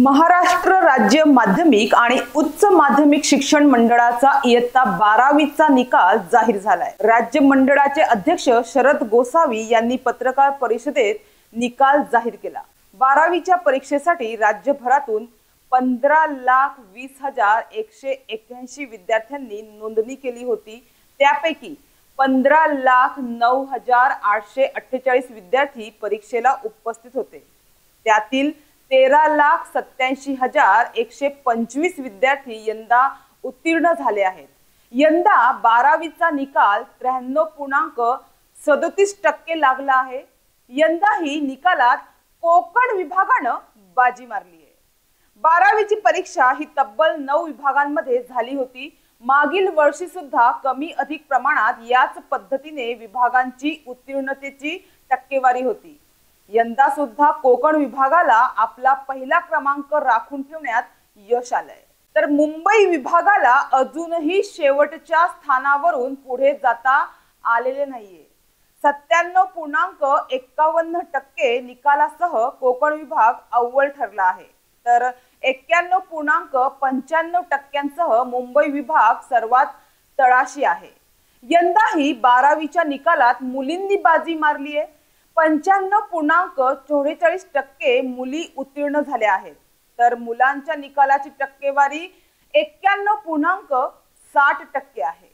महाराष्ट्र राज्य माध्यमिक आणि उच्च माध्यमिक शिक्षण मंडळाचा इयत्ता 12वीचा निकाल जाहीर झालाय। राज्य मंडळाचे अध्यक्ष शरद गोसावी यांनी पत्रकार परिषदेत निकाल जाहीर केला। 12वीच्या परीक्षेसाठी राज्यभरातून 15,20,181 विद्यार्थ्यांनी नोंदणी केली होती। त्यापैकी 15,09,848 विद्यार्थी परीक्षेला उपस्थित होते। त्यातील 13,87,125 विद्यार्थी यंदा उत्तीर्ण झाले आहेत। यंदा 12वीचा निकाल 93.37% लागला आहे। यंदाही निकालात कोकण विभागानं बाजी मारली आहे। 12वीची परीक्षा ही तब्बल 9 विभागांमध्ये झाली होती। मागील वर्षी सुद्धा कमी अधिक प्रमाणात याच पद्धतीने विभागांची उत्तीर्णतेची टक्केवारी होती। यंदा सुद्धा कोकण विभागाला आपला पहिला क्रमांक राखून ठेवण्यात यश आलंय, तर मुंबई विभागाला अजूनही शेवटच्या स्थानावरून पुढे जाता आलेले नाहीये। 97.51% निकालासह कोकण विभाग अव्वल ठरला आहे, तर 91.95% मुंबई विभाग सर्वात तळाशी आहे। यंदाही 12वीच्या निकालात मुलींनी बाजी मारली आहे। 95.44% मुली उत्तीर्ण झाल्या आहेत, तर मुलांच्या निकालाची टक्केवारी 91.60% आहे।